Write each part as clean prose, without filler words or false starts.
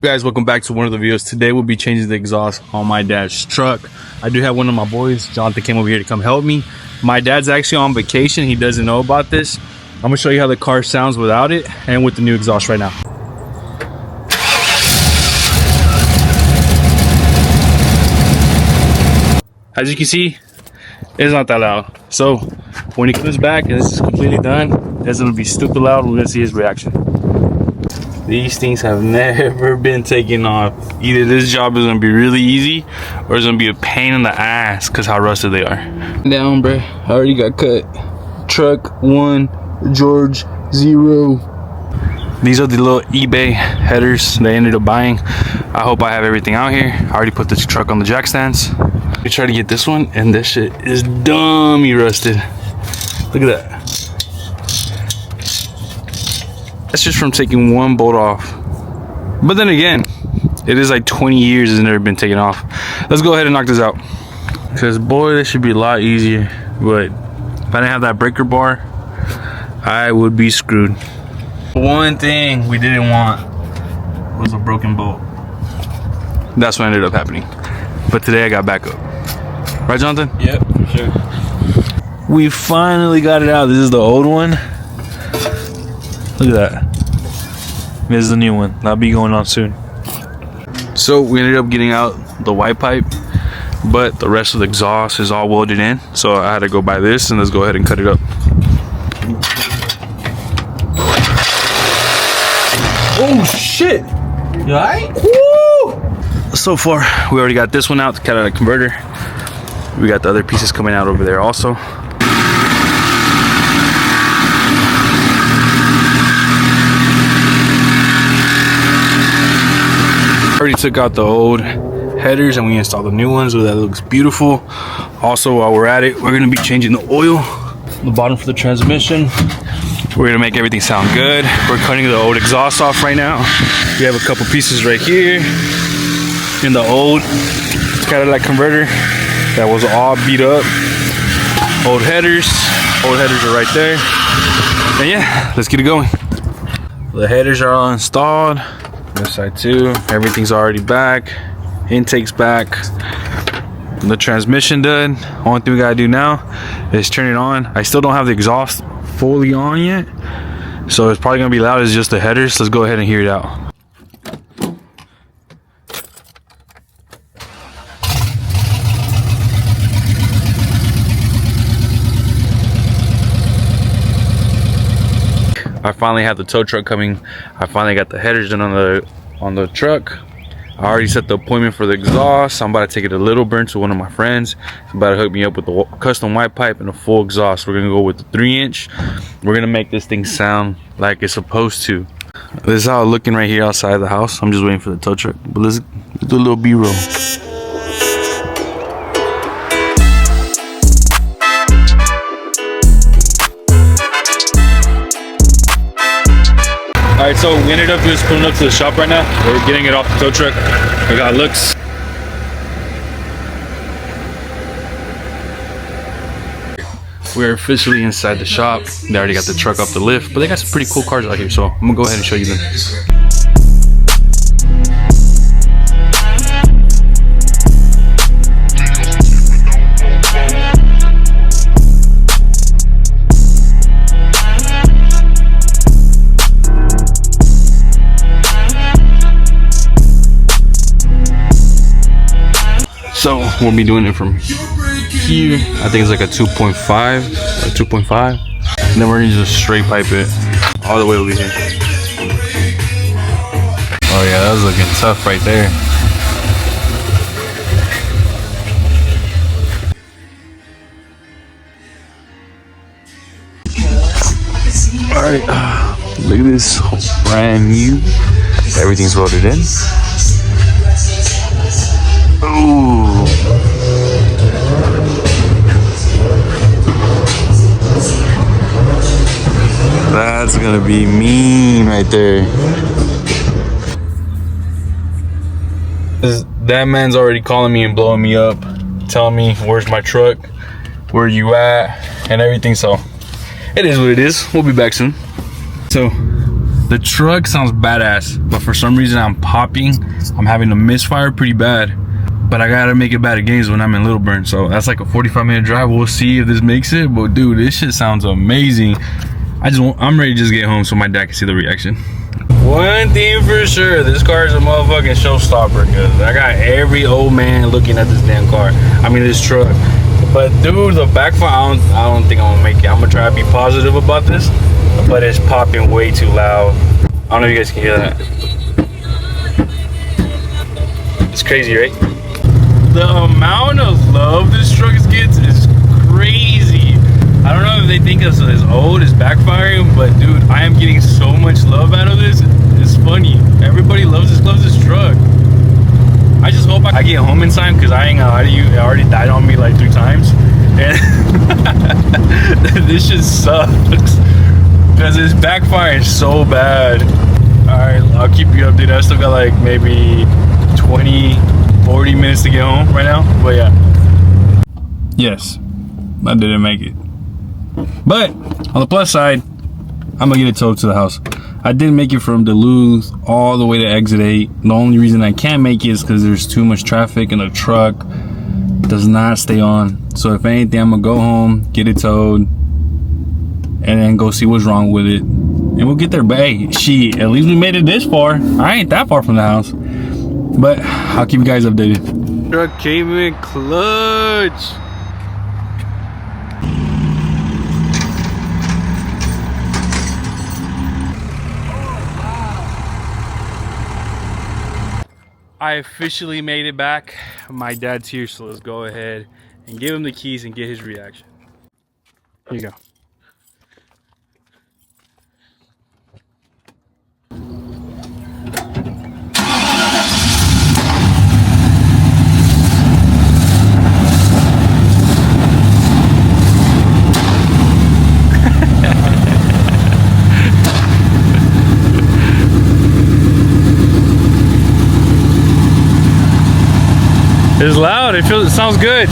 Guys, welcome back to one of the videos. Today we'll be changing the exhaust on my dad's truck. I do have one of my boys, Jonathan, came over here to come help me. My dad's actually on vacation. He doesn't know about this. I'm gonna show you how the car sounds without it and with the new exhaust right now. As you can see, it's not that loud. So when he comes back and this is completely done, it's gonna be stupid loud. We're gonna see his reaction. These things have never been taken off. Either this job is gonna be really easy or it's gonna be a pain in the ass because how rusted they are. Down, bro. I already got cut. Truck 1, George 0. These are the little eBay headers they ended up buying. I hope I have everything out here. I already put this truck on the jack stands. We try to get this one and this shit is dummy rusted. Look at that. That's just from taking one bolt off. But then again, it is like 20 years it's never been taken off. Let's go ahead and knock this out. Cause boy, this should be a lot easier. But if I didn't have that breaker bar, I would be screwed. One thing we didn't want was a broken bolt. That's what ended up happening. But today I got backup. Right, Jonathan? Yep, sure. We finally got it out. This is the old one. Look at that. This is the new one. That'll be going on soon. So we ended up getting out the white pipe, but the rest of the exhaust is all welded in. So I had to go buy this and let's go ahead and cut it up. Oh shit! You alright? Woo! So far, we already got this one out, the catalytic converter. We got the other pieces coming out over there also. Already took out the old headers and we installed the new ones, so that looks beautiful. Also, while we're at it, we're gonna be changing the oil, the bottom for the transmission. We're gonna make everything sound good. We're cutting the old exhaust off right now. We have a couple pieces right here in the old catalytic converter that was all beat up. Old headers are right there. And yeah, let's get it going. The headers are all installed. This side too, everything's already back, intake's back, the transmission done. Only thing we gotta do now is turn it on. I still don't have the exhaust fully on yet, so it's probably gonna be loud as just the headers. Let's go ahead and hear it out. I finally have the tow truck coming. I finally got the headers done on the truck. I already set the appointment for the exhaust. I'm about to take it a little burn to one of my friends. He's about to hook me up with the custom white pipe and a full exhaust. We're gonna go with the 3-inch. We're gonna make this thing sound like it's supposed to. This is how it's looking right here outside the house. I'm just waiting for the tow truck. But let's do a little B-roll. Alright, so we ended up just pulling up to the shop right now. We're getting it off the tow truck. Look how it looks. We're officially inside the shop. They already got the truck up the lift, but they got some pretty cool cars out here, so I'm gonna go ahead and show you them. So we'll be doing it from here. I think it's like a 2.5 or 2.5. And then we're gonna just straight pipe it all the way over here. Oh yeah, that was looking tough right there. Alright, look at this, brand new. Everything's welded in. Ooh. That's gonna be mean right there. That man's already calling me and blowing me up, telling me where's my truck, where you at, and everything. So it is what it is. We'll be back soon. So The truck sounds badass, but for some reason I'm having a misfire pretty bad. But I gotta make it bad at games when I'm in Little Burn, so that's like a 45-minute drive. We'll see if this makes it, but dude, this shit sounds amazing. I'm ready to just get home so my dad can see the reaction. One thing for sure, this car is a motherfucking showstopper, because I got every old man looking at this damn car. I mean, this truck. But dude, the backfire, I don't think I'm gonna make it. I'm gonna try to be positive about this, but it's popping way too loud. I don't know if you guys can hear that. It's crazy, right? The amount of love this truck gets is crazy. I don't know if they think it's old, it's backfiring, but dude, I am getting so much love out of this. It's funny. Everybody loves this truck. I just hope I get home in time, because I ain't gonna lie to you, it already died on me like 3 times. And this shit sucks, because it's backfiring so bad. Alright, I'll keep you updated. I still got like maybe 20-40 minutes to get home right now, but yeah. Yes, I didn't make it, but on the plus side, I'm gonna get it towed to the house. I didn't make it from Duluth all the way to Exit 8. The only reason I can't make it is because there's too much traffic and the truck does not stay on. So if anything, I'm gonna go home, get it towed, and then go see what's wrong with it, and we'll get there. But hey, at least we made it this far. I ain't that far from the house, but I'll keep you guys updated. Truck came in clutch. I officially made it back. My dad's here, so let's go ahead and give him the keys and get his reaction. Here you go. It's loud. It sounds good.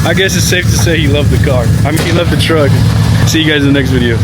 I guess it's safe to say he loved the car. I mean, he loved the truck. See you guys in the next video.